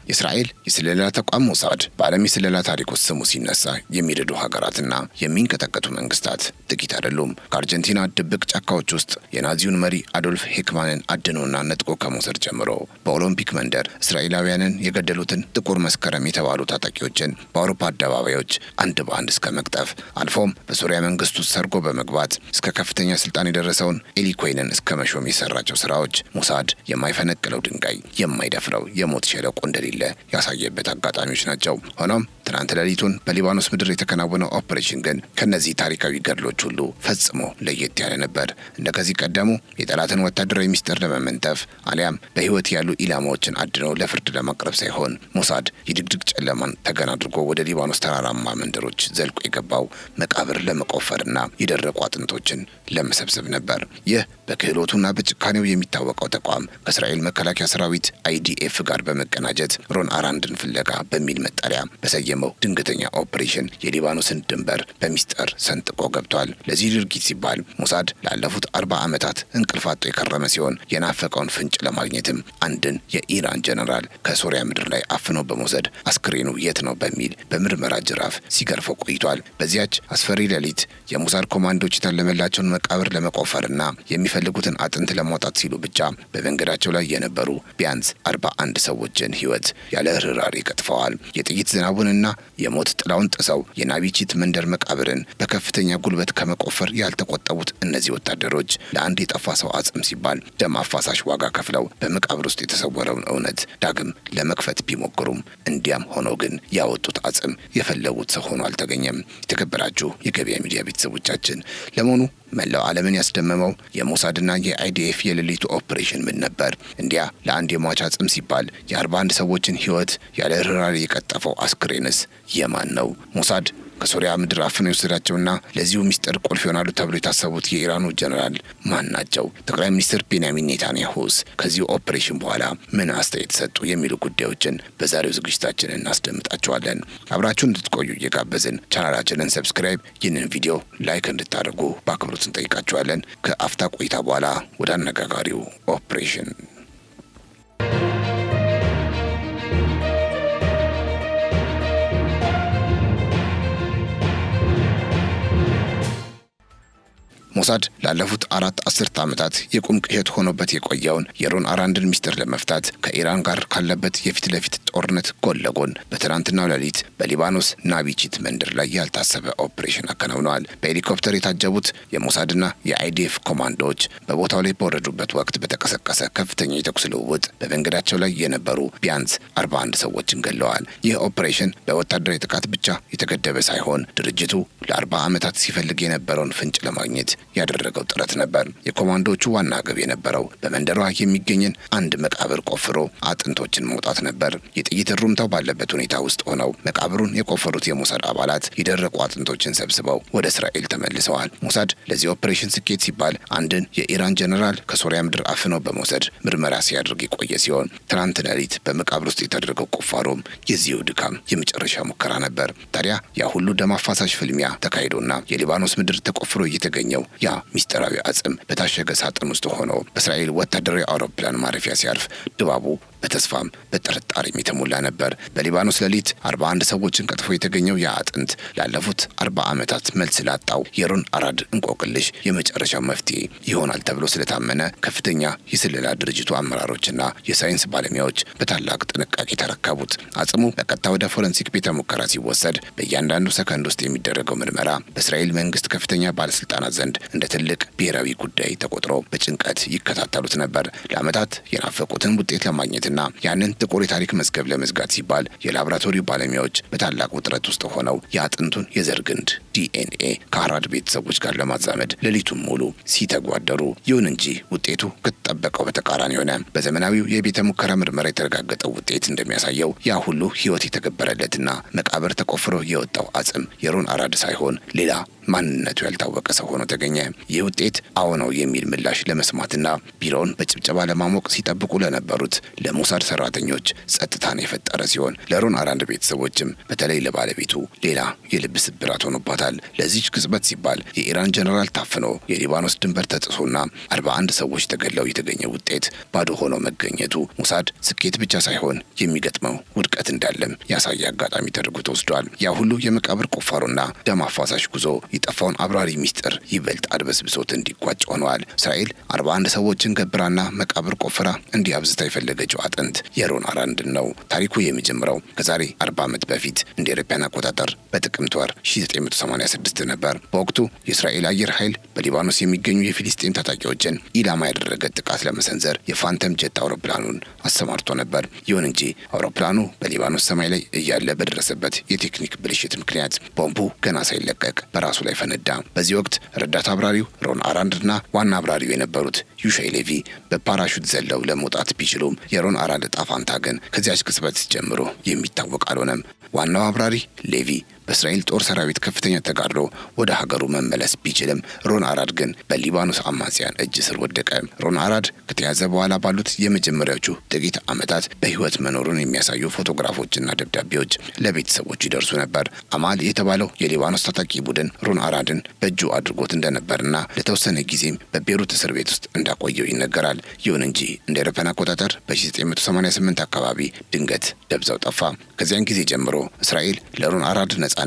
የእስራኤል የስለላ ተቋም ሞሳድ በዓለም የስለላ ታሪክ ውስጥ ስሙ ሲነሳ የሚረዱ ሀገራትና የሚንቀጠቀጡ መንግስታት ጥቂት አይደሉም። ከአርጀንቲና ድብቅ ጫካዎች ውስጥ የናዚውን መሪ አዶልፍ ሄክማንን አድኖና ነጥቆ ከመውሰድ ጀምሮ በኦሎምፒክ መንደር እስራኤላውያንን የገደሉትን ጥቁር መስከረም የተባሉ ታጣቂዎችን በአውሮፓ አደባባዮች አንድ በአንድ እስከ መቅጠፍ አልፎም በሶሪያ መንግስት ውስጥ ሰርጎ በመግባት እስከ ከፍተኛ ስልጣን የደረሰውን ኤሊ ኮይንን እስከ መሾም የሰራቸው ስራዎች ሞሳድ የማይፈነቅለው ድንጋይ የማይደፍረው የሞት ሸለቆ እንደሌለ ያሳየበት አጋጣሚዎች ናቸው። ሆኖም ትናንት ሌሊቱን በሊባኖስ ምድር የተከናወነው ኦፕሬሽን ግን ከነዚህ ታሪካዊ ገድሎች ሁሉ ፈጽሞ ለየት ያለ ነበር። እንደ ከዚህ ቀደሙ የጠላትን ወታደራዊ ሚስጥር ለመመንተፍ አሊያም በህይወት ያሉ ኢላማዎችን አድነው ለፍርድ ለማቅረብ ሳይሆን ሞሳድ የድቅድቅ ጨለማን ተገን አድርጎ ወደ ሊባኖስ ተራራማ መንደሮች ዘልቆ የገባው መቃብር ለመቆፈርና የደረቁ አጥንቶችን ለመሰብሰብ ነበር። ይህ በክህሎቱና በጭካኔው የሚታወቀው ተቋም ከእስራኤል መከላከያ ሰራዊት አይዲኤፍ ጋር በመቀናጀት ሮን አራንድን ፍለጋ በሚል መጠሪያ በሰየመው ድንገተኛ ኦፕሬሽን የሊባኖስን ድንበር በሚስጥር ሰንጥቆ ገብቷል። ለዚህ ድርጊት ሲባል ሞሳድ ላለፉት 40 ዓመታት እንቅልፍ አጥቶ የከረመ ሲሆን የናፈቀውን ፍንጭ ለማግኘትም አንድን የኢራን ጀነራል ከሶሪያ ምድር ላይ አፍኖ በመውሰድ አስክሬኑ የት ነው በሚል በምርመራ ጅራፍ ሲገርፈው ቆይቷል። በዚያች አስፈሪ ሌሊት የሞሳድ ኮማንዶች የታለመላቸውን መቃብር ለመቆፈርና የሚፈልጉትን አጥንት ለማውጣት ሲሉ ብቻ በመንገዳቸው ላይ የነበሩ ቢያንስ 41 ሰዎችን ህይወት ያለ ርኅራኄ ቀጥፈዋል። የጥይት ዝናቡንና የሞት ጥላውን ጥሰው የናቢቺት መንደር መቃብርን በከፍተኛ ጉልበት ከመቆፈር ያልተቆጠቡት እነዚህ ወታደሮች ለአንድ የጠፋ ሰው አጽም ሲባል ደም አፋሳሽ ዋጋ ከፍለው በመቃብር ውስጥ የተሰወረውን እውነት ዳግም ለመክፈት ቢሞክሩም እንዲያም ሆኖ ግን ያወጡት አጽም የፈለጉት ሰው ሆኖ አልተገኘም። የተከበራችሁ የገበያ ሚዲያ ቤተሰቦቻችን ለመሆኑ መላው ዓለምን ያስደመመው የሞሳድና የአይዲኤፍ የሌሊቱ ኦፕሬሽን ምን ነበር? እንዲያ ለአንድ የሟች አጽም ሲባል የ41 ሰዎችን ህይወት ያለ ርኅራኄ የቀጠፈው አስክሬንስ የማን ነው? ሞሳድ ከሶሪያ ምድር አፍነው የወሰዳቸውና ለዚሁ ሚስጥር ቁልፍ ይሆናሉ ተብሎ የታሰቡት የኢራኑ ጀነራል ማን ናቸው? ጠቅላይ ሚኒስትር ቤንያሚን ኔታንያሁስ ከዚሁ ኦፕሬሽን በኋላ ምን አስተያየት ሰጡ? የሚሉ ጉዳዮችን በዛሬው ዝግጅታችን እናስደምጣቸዋለን። አብራችሁን እንድትቆዩ እየጋበዝን ቻናላችንን ሰብስክራይብ፣ ይህንን ቪዲዮ ላይክ እንድታደርጉ በአክብሮት እንጠይቃችኋለን። ከአፍታ ቆይታ በኋላ ወደ አነጋጋሪው ኦፕሬሽን ሞሳድ ላለፉት 4 አስርት ዓመታት የቁም ቅዠት ሆኖበት የቆየውን የሮን አራንድን ሚስጥር ለመፍታት ከኢራን ጋር ካለበት የፊት ለፊት ጦርነት ጎን ለጎን በትናንትናው ሌሊት በሊባኖስ ናቢቺት መንደር ላይ ያልታሰበ ኦፕሬሽን አከናውነዋል። በሄሊኮፕተር የታጀቡት የሞሳድና የአይዲኤፍ ኮማንዶዎች በቦታው ላይ በወረዱበት ወቅት በተቀሰቀሰ ከፍተኛ የተኩስ ልውውጥ በመንገዳቸው ላይ የነበሩ ቢያንስ 41 ሰዎችን ገለዋል። ይህ ኦፕሬሽን በወታደራዊ ጥቃት ብቻ የተገደበ ሳይሆን ድርጅቱ ለ40 ዓመታት ሲፈልግ የነበረውን ፍንጭ ለማግኘት ያደረገው ጥረት ነበር። የኮማንዶቹ ዋና ግብ የነበረው በመንደሯ የሚገኝን አንድ መቃብር ቆፍሮ አጥንቶችን መውጣት ነበር። የጥይት ሩምታው ባለበት ሁኔታ ውስጥ ሆነው መቃብሩን የቆፈሩት የሞሳድ አባላት የደረቁ አጥንቶችን ሰብስበው ወደ እስራኤል ተመልሰዋል። ሞሳድ ለዚህ ኦፕሬሽን ስኬት ሲባል አንድን የኢራን ጀነራል ከሶሪያ ምድር አፍነው በመውሰድ ምርመራ ሲያደርግ የቆየ ሲሆን ትናንት ሌሊት በመቃብር ውስጥ የተደረገው ቁፋሮም የዚሁ ድካም የመጨረሻ ሙከራ ነበር። ታዲያ ያ ሁሉ ደም አፋሳሽ ፍልሚያ ተካሂዶና የሊባኖስ ምድር ተቆፍሮ እየተገኘው ያ ሚስጥራዊ አጽም በታሸገ ሳጥን ውስጥ ሆኖ በእስራኤል ወታደራዊ አውሮፕላን ማረፊያ ሲያርፍ ድባቡ በተስፋም በጥርጣሬም የተሞላ ነበር። በሊባኖስ ሌሊት 41 ሰዎችን ቀጥፎ የተገኘው ያ አጥንት ላለፉት 40 ዓመታት መልስ ላጣው የሮን አራድ እንቆቅልሽ የመጨረሻው መፍትሄ ይሆናል ተብሎ ስለታመነ ከፍተኛ የስለላ ድርጅቱ አመራሮችና የሳይንስ ባለሙያዎች በታላቅ ጥንቃቄ ተረከቡት። አጽሙ በቀጥታ ወደ ፎረንሲክ ቤተ ሙከራ ሲወሰድ በእያንዳንዱ ሰከንድ ውስጥ የሚደረገው ምርመራ በእስራኤል መንግስት ከፍተኛ ባለስልጣናት ዘንድ እንደ ትልቅ ብሔራዊ ጉዳይ ተቆጥሮ በጭንቀት ይከታተሉት ነበር። ለዓመታት የናፈቁትን ውጤት ለማግኘትና ያንን ጥቁር የታሪክ መዝገብ ለመዝጋት ሲባል የላቦራቶሪ ባለሙያዎች በታላቅ ውጥረት ውስጥ ሆነው የአጥንቱን የዘር ግንድ ዲኤንኤ ከአራድ ቤተሰቦች ጋር ለማዛመድ ሌሊቱን ሙሉ ሲተጓደሩ፣ ይሁን እንጂ ውጤቱ ከተጠበቀው በተቃራኒ ሆነ። በዘመናዊው የቤተ ሙከራ ምርመራ የተረጋገጠው ውጤት እንደሚያሳየው ያ ሁሉ ህይወት የተገበረለትና መቃብር ተቆፍሮ የወጣው አጽም የሮን አራድ ሳይሆን ሌላ ማንነቱ ያልታወቀ ሰው ሆኖ ተገኘ። ይህ ውጤት አዎ ነው የሚል ምላሽ ለመስማትና ቢሮውን በጭብጨባ ለማሞቅ ሲጠብቁ ለነበሩት በሞሳድ ሰራተኞች ጸጥታን የፈጠረ ሲሆን ለሮን አራንድ ቤተሰቦችም በተለይ ለባለቤቱ ሌላ የልብ ስብራት ሆኖባታል። ለዚች ቅጽበት ሲባል የኢራን ጀነራል ታፍኖ የሊባኖስ ድንበር ተጥሶና 41 ሰዎች ተገድለው የተገኘ ውጤት ባዶ ሆኖ መገኘቱ ሞሳድ ስኬት ብቻ ሳይሆን የሚገጥመው ውድቀት እንዳለም ያሳየ አጋጣሚ ተደርጎ ተወስዷል። ያ ሁሉ የመቃብር ቁፋሮና ደም አፋሳሽ ጉዞ የጠፋውን አብራሪ ሚስጥር ይበልጥ አድበስብሶት እንዲጓጭ ሆነዋል። እስራኤል 41 ሰዎችን ገብራና መቃብር ቆፍራ እንዲያብዝታ የፈለገችው አጥንት የሮን አራንድን ነው። ታሪኩ የሚጀምረው ከዛሬ 40 ዓመት በፊት እንደ አውሮፓውያን አቆጣጠር በጥቅምት ወር 1986 ነበር። በወቅቱ የእስራኤል አየር ኃይል በሊባኖስ የሚገኙ የፊሊስጤን ታጣቂዎችን ኢላማ ያደረገ ጥቃት ለመሰንዘር የፋንተም ጀት አውሮፕላኑን አሰማርቶ ነበር። ይሁን እንጂ አውሮፕላኑ በሊባኖስ ሰማይ ላይ እያለ በደረሰበት የቴክኒክ ብልሽት ምክንያት ቦምቡ ገና ሳይለቀቅ በራሱ ላይ ፈነዳ። በዚህ ወቅት ረዳት አብራሪው ሮን አራንድና ዋና አብራሪው የነበሩት ዩሻይ ሌቪ በፓራሹት ዘለው ለመውጣት ቢችሉም የሮን አራንድ ዕጣ ፈንታ ግን ከዚያች ቅጽበት ጀምሮ የሚታወቅ አልሆነም። ዋናው አብራሪ ሌቪ በእስራኤል ጦር ሰራዊት ከፍተኛ ተጋድሎ ወደ ሀገሩ መመለስ ቢችልም ሮን አራድ ግን በሊባኖስ አማጽያን እጅ ስር ወደቀ። ሮን አራድ ከተያዘ በኋላ ባሉት የመጀመሪያዎቹ ጥቂት ዓመታት በሕይወት መኖሩን የሚያሳዩ ፎቶግራፎችና ደብዳቤዎች ለቤተሰቦቹ ይደርሱ ነበር። አማል የተባለው የሊባኖስ ታጣቂ ቡድን ሮን አራድን በእጁ አድርጎት እንደነበርና ለተወሰነ ጊዜም በቤሩት እስር ቤት ውስጥ እንዳቆየው ይነገራል። ይሁን እንጂ እንደ አውሮፓውያን አቆጣጠር በ1988 አካባቢ ድንገት ደብዛው ጠፋ። ከዚያን ጊዜ ጀምሮ እስራኤል ለሮን አራድ ነጻነት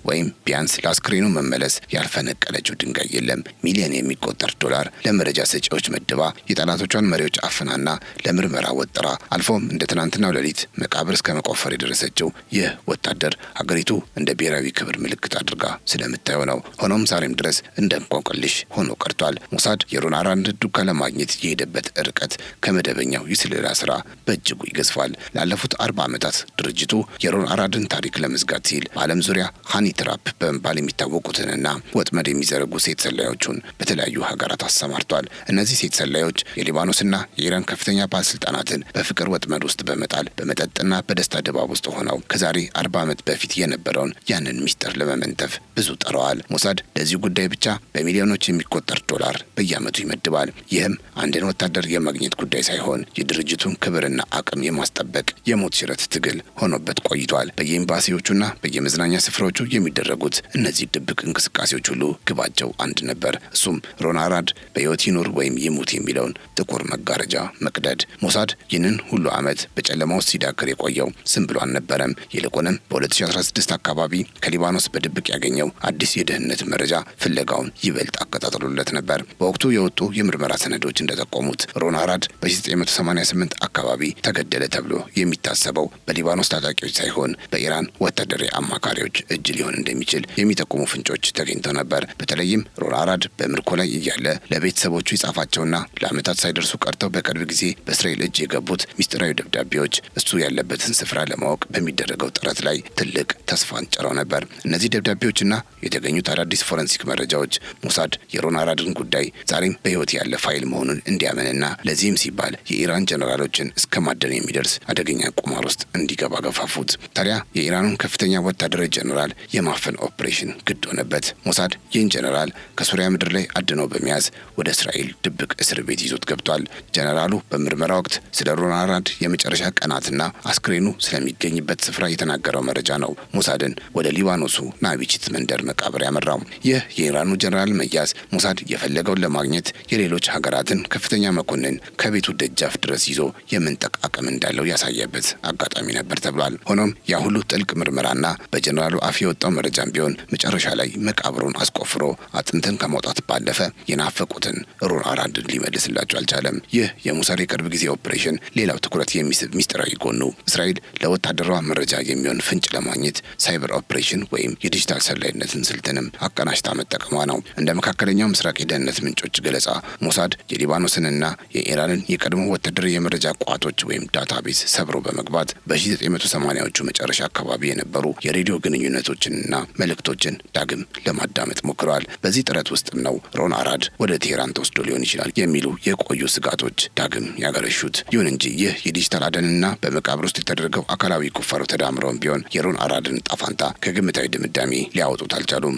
ወይም ቢያንስ ለአስክሬኑ መመለስ ያልፈነቀለችው ድንጋይ የለም። ሚሊዮን የሚቆጠር ዶላር ለመረጃ ሰጪዎች መድባ የጠላቶቿን መሪዎች አፍናና ለምርመራ ወጥራ አልፎም እንደ ትናንትናው ሌሊት መቃብር እስከ መቆፈር የደረሰችው ይህ ወታደር ሀገሪቱ እንደ ብሔራዊ ክብር ምልክት አድርጋ ስለምታየው ነው። ሆኖም ዛሬም ድረስ እንደ እንቆቅልሽ ሆኖ ቀርቷል። ሞሳድ የሮን አራንድ ዱካ ለማግኘት የሄደበት ርቀት ከመደበኛው የስለላ ስራ በእጅጉ ይገዝፋል። ላለፉት 40 ዓመታት ድርጅቱ የሮን አራድን ታሪክ ለመዝጋት ሲል በዓለም ዙሪያ ሃኒ ትራፕ በመባል የሚታወቁትንና ወጥመድ የሚዘረጉ ሴት ሰላዮቹን በተለያዩ ሀገራት አሰማርቷል። እነዚህ ሴት ሰላዮች የሊባኖስና የኢራን ከፍተኛ ባለስልጣናትን በፍቅር ወጥመድ ውስጥ በመጣል በመጠጥና በደስታ ድባብ ውስጥ ሆነው ከዛሬ 40 ዓመት በፊት የነበረውን ያንን ሚስጥር ለመመንተፍ ብዙ ጥረዋል። ሞሳድ ለዚህ ጉዳይ ብቻ በሚሊዮኖች የሚቆጠር ዶላር በየዓመቱ ይመድባል። ይህም አንድን ወታደር የማግኘት ጉዳይ ሳይሆን የድርጅቱን ክብርና አቅም የማስጠበቅ የሞት ሽረት ትግል ሆኖበት ቆይቷል። በየኤምባሲዎቹና በየመዝናኛ ስፍራዎቹ የሚደረጉት እነዚህ ድብቅ እንቅስቃሴዎች ሁሉ ግባቸው አንድ ነበር። እሱም ሮን አራድ በሕይወት ይኑር ወይም ይሙት የሚለውን ጥቁር መጋረጃ መቅደድ። ሞሳድ ይህንን ሁሉ ዓመት በጨለማ ውስጥ ሲዳክር የቆየው ዝም ብሎ አልነበረም። ይልቁንም በ2016 አካባቢ ከሊባኖስ በድብቅ ያገኘው አዲስ የደህንነት መረጃ ፍለጋውን ይበልጥ አቀጣጥሎለት ነበር። በወቅቱ የወጡ የምርመራ ሰነዶች እንደጠቆሙት ሮን አራድ በ1988 አካባቢ ተገደለ ተብሎ የሚታሰበው በሊባኖስ ታጣቂዎች ሳይሆን በኢራን ወታደራዊ አማካሪዎች እጅ ሊሆን እንደሚችል የሚጠቁሙ ፍንጮች ተገኝተው ነበር። በተለይም ሮን አራድ በምርኮ ላይ እያለ ለቤተሰቦቹ ይጻፋቸውና ለዓመታት ሳይደርሱ ቀርተው በቅርብ ጊዜ በእስራኤል እጅ የገቡት ሚስጥራዊ ደብዳቤዎች እሱ ያለበትን ስፍራ ለማወቅ በሚደረገው ጥረት ላይ ትልቅ ተስፋን ጭረው ነበር። እነዚህ ደብዳቤዎችና የተገኙት አዳዲስ ፎረንሲክ መረጃዎች ሞሳድ የሮን አራድን ጉዳይ ዛሬም በሕይወት ያለ ፋይል መሆኑን እንዲያምንና ለዚህም ሲባል የኢራን ጀነራሎችን እስከ ማደን የሚደርስ አደገኛ ቁማር ውስጥ እንዲገባ ገፋፉት። ታዲያ የኢራኑን ከፍተኛ ወታደራዊ ጀነራል የማፈን ኦፕሬሽን ግድ ሆነበት። ሞሳድ ይህን ጀነራል ከሱሪያ ምድር ላይ አድኖ በመያዝ ወደ እስራኤል ድብቅ እስር ቤት ይዞት ገብቷል። ጀነራሉ በምርመራ ወቅት ስለ ሮን አራድ የመጨረሻ ቀናትና አስክሬኑ ስለሚገኝበት ስፍራ የተናገረው መረጃ ነው ሞሳድን ወደ ሊባኖሱ ናቢቺት መንደር መቃብር ያመራው። ይህ የኢራኑ ጀነራል መያዝ ሞሳድ የፈለገውን ለማግኘት የሌሎች ሀገራትን ከፍተኛ መኮንን ከቤቱ ደጃፍ ድረስ ይዞ የመንጠቅ አቅም እንዳለው ያሳየበት አጋጣሚ ነበር ተብሏል። ሆኖም ያ ሁሉ ጥልቅ ምርመራና በጀነራሉ አፍ የወጣው መረጃም ቢሆን መጨረሻ ላይ መቃብሩን አስቆፍሮ አጥንትን ከማውጣት ባለፈ የናፈቁትን ሮን አራድን ሊመልስላቸው አልቻለም። ይህ የሞሳድ የቅርብ ጊዜ ኦፕሬሽን ሌላው ትኩረት የሚስብ ሚስጥራዊ ጎኑ እስራኤል ለወታደሯ መረጃ የሚሆን ፍንጭ ለማግኘት ሳይበር ኦፕሬሽን ወይም የዲጂታል ሰላይነትን ስልትንም አቀናጅታ መጠቀሟ ነው። እንደ መካከለኛው ምስራቅ የደህንነት ምንጮች ገለጻ ሞሳድ የሊባኖስንና የኢራንን የቀድሞ ወታደራዊ የመረጃ ቋቶች ወይም ዳታቤዝ ሰብሮ በመግባት በ1980ዎቹ መጨረሻ አካባቢ የነበሩ የሬዲዮ ግንኙነቶችንና መልእክቶችን ዳግም ለማዳመጥ ሞክረዋል። በዚህ ጥረት ውስጥም ነው ሮን አራድ ወደ ቴሄራን ተወስዶ ሊሆን ይችላል የሚሉ የቆዩ ስጋቶች ዳግም ያገረሹት። ይሁን እንጂ ይህ የዲጂታል አደንና በመቃብር ውስጥ የተደረገው አካላዊ ቁፋሮ ተዳምረውም ቢሆን የሮን አራድን ዕጣ ፈንታ ከግምታዊ ድምዳሜ ሊያወጡት አልቻሉም።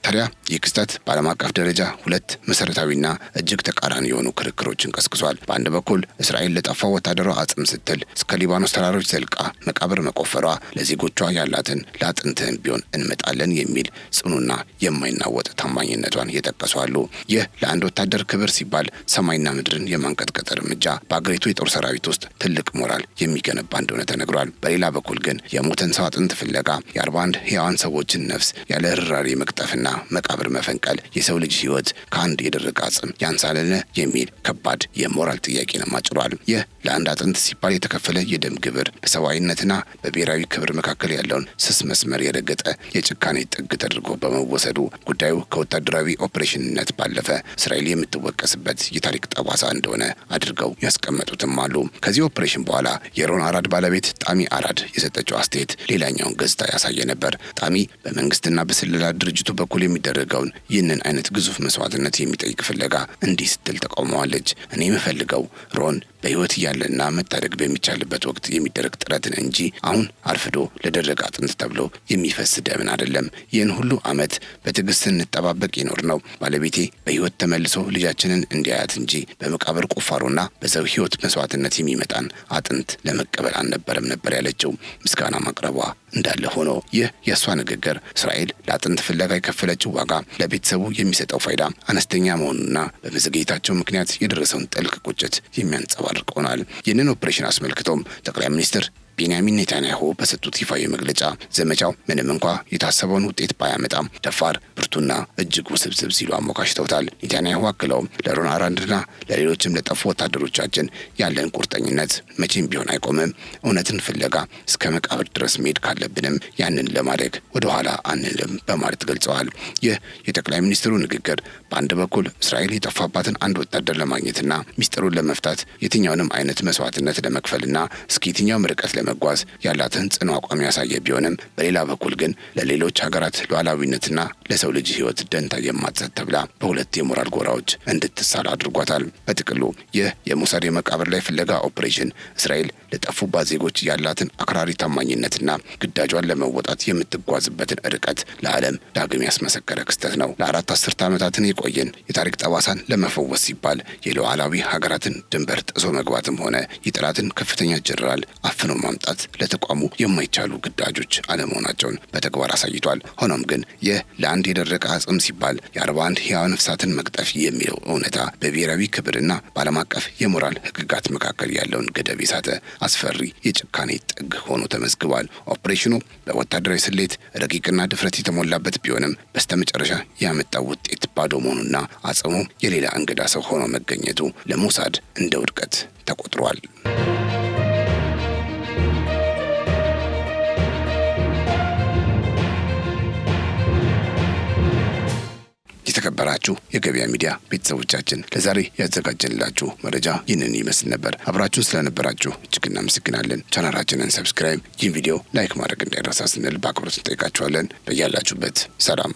ታዲያ ይህ ክስተት በዓለም አቀፍ ደረጃ ሁለት መሰረታዊና እጅግ ተቃራኒ የሆኑ ክርክሮችን ቀስቅሷል። በአንድ በኩል እስራኤል ለጠፋው ወታደሯ አጽም ስትል እስከ ሊባኖስ ተራሮች ዘልቃ መቃብር መቆፈሯ ለዜጎቿ ያላትን ለአጥንትህም ቢሆን እንመጣለን የሚል ጽኑና የማይናወጥ ታማኝነቷን የጠቀሱ አሉ። ይህ ለአንድ ወታደር ክብር ሲባል ሰማይና ምድርን የማንቀጥቀጥ እርምጃ በአገሪቱ የጦር ሰራዊት ውስጥ ትልቅ ሞራል የሚገነባ እንደሆነ ተነግሯል። በሌላ በኩል ግን የሞተን ሰው አጥንት ፍለጋ የ41 ሕያዋን ሰዎችን ነፍስ ያለ ርኅራኄ መቅጠፍና መቃብር መፈንቀል የሰው ልጅ ሕይወት ከአንድ የደረቀ አጽም ያንሳልን የሚል ከባድ የሞራል ጥያቄንም አጭሯል። ይህ ለአንድ አጥንት ሲባል የተከፈለ የደም ግብር በሰብአዊነትና በብሔራዊ ክብር መካከል ያለውን ስስ መስመር የረገጠ የጭካኔ ጥግ ተደርጎ በመወሰዱ ጉዳዩ ከወታደራዊ ኦፕሬሽንነት ባለፈ እስራኤል የምትወቀስበት የታሪክ ጠባሳ እንደሆነ አድርገው ያስቀመጡትም አሉ። ከዚህ ኦፕሬሽን በኋላ የሮን አራድ ባለቤት ጣሚ አራድ የሰጠችው አስተያየት ሌላኛውን ገጽታ ያሳየ ነበር። ጣሚ በመንግስትና በስለላ ድርጅቱ በኩል የሚደረገውን ይህንን አይነት ግዙፍ መስዋዕትነት የሚጠይቅ ፍለጋ እንዲህ ስትል ተቃውመዋለች። እኔ የምፈልገው ሮን በህይወት እያለና መታደግ በሚቻልበት ወቅት የሚደረግ ጥረትን እንጂ አሁን አርፍዶ ለደረቀ አጥንት ተብሎ የሚፈስ ደምን አይደለም። ይህን ሁሉ ዓመት በትዕግስት እንጠባበቅ ይኖር ነው ባለቤቴ በህይወት ተመልሶ ልጃችንን እንዲያያት እንጂ በመቃብር ቁፋሮና በሰው ህይወት መስዋዕትነት የሚመጣን አጥንት ለመቀበል አልነበረም ነበር ያለችው። ምስጋና ማቅረቧ እንዳለ ሆኖ ይህ የእሷ ንግግር እስራኤል ለአጥንት ፍለጋ የከፈለችው ዋጋ ለቤተሰቡ የሚሰጠው ፋይዳ አነስተኛ መሆኑና በመዘግየታቸው ምክንያት የደረሰውን ጥልቅ ቁጭት የሚያንጸባርቅ ሆኗል። ይህንን ኦፕሬሽን አስመልክቶም ጠቅላይ ሚኒስትር ቤንያሚን ኔታንያሁ በሰጡት ይፋዊ መግለጫ ዘመቻው ምንም እንኳ የታሰበውን ውጤት ባያመጣም ደፋር፣ ብርቱና እጅግ ውስብስብ ሲሉ አሞካሽተውታል። ኔታንያሁ አክለውም ለሮን አራድና ለሌሎችም ለጠፉ ወታደሮቻችን ያለን ቁርጠኝነት መቼም ቢሆን አይቆምም። እውነትን ፍለጋ እስከ መቃብር ድረስ መሄድ ካለብንም ያንን ለማድረግ ወደኋላ አንልም በማለት ገልጸዋል። ይህ የጠቅላይ ሚኒስትሩ ንግግር በአንድ በኩል እስራኤል የጠፋባትን አንድ ወታደር ለማግኘትና ሚስጥሩን ለመፍታት የትኛውንም አይነት መስዋዕትነት ለመክፈልና እስከ የትኛውም ርቀት መጓዝ ያላትን ጽኑ አቋም ያሳየ ቢሆንም በሌላ በኩል ግን ለሌሎች ሀገራት ሉዓላዊነትና ለሰው ልጅ ሕይወት ደንታ የማትሰጥ ተብላ በሁለት የሞራል ጎራዎች እንድትሳል አድርጓታል። በጥቅሉ ይህ የሞሳድ የመቃብር ላይ ፍለጋ ኦፕሬሽን እስራኤል ለጠፉባት ዜጎች ያላትን አክራሪ ታማኝነትና ግዳጇን ለመወጣት የምትጓዝበትን ርቀት ለዓለም ዳግም ያስመሰከረ ክስተት ነው። ለአራት አስርተ ዓመታትን የቆየን የታሪክ ጠባሳን ለመፈወስ ሲባል የሉዓላዊ ሀገራትን ድንበር ጥሶ መግባትም ሆነ የጠላትን ከፍተኛ ጀነራል አፍኖ ማምጣት ለተቋሙ የማይቻሉ ግዳጆች አለመሆናቸውን በተግባር አሳይቷል። ሆኖም ግን ይህ ለአንድ የደረቀ አጽም ሲባል የ41 ሕያው ነፍሳትን መቅጠፍ የሚለው እውነታ በብሔራዊ ክብርና በዓለም አቀፍ የሞራል ሕግጋት መካከል ያለውን ገደብ የሳተ አስፈሪ የጭካኔ ጥግ ሆኖ ተመዝግቧል። ኦፕሬሽኑ በወታደራዊ ስሌት ረቂቅና ድፍረት የተሞላበት ቢሆንም በስተመጨረሻ ያመጣው ውጤት ባዶ መሆኑና አጽሙ የሌላ እንግዳ ሰው ሆኖ መገኘቱ ለሞሳድ እንደ ውድቀት ተቆጥሯል። የተከበራችሁ የገበያ ሚዲያ ቤተሰቦቻችን ለዛሬ ያዘጋጀንላችሁ መረጃ ይህንን ይመስል ነበር። አብራችሁን ስለነበራችሁ እጅግ እናመሰግናለን። ቻናላችንን ሰብስክራይብ፣ ይህን ቪዲዮ ላይክ ማድረግ እንዳይረሳ ስንል በአክብሮት እንጠይቃችኋለን። በያላችሁበት ሰላም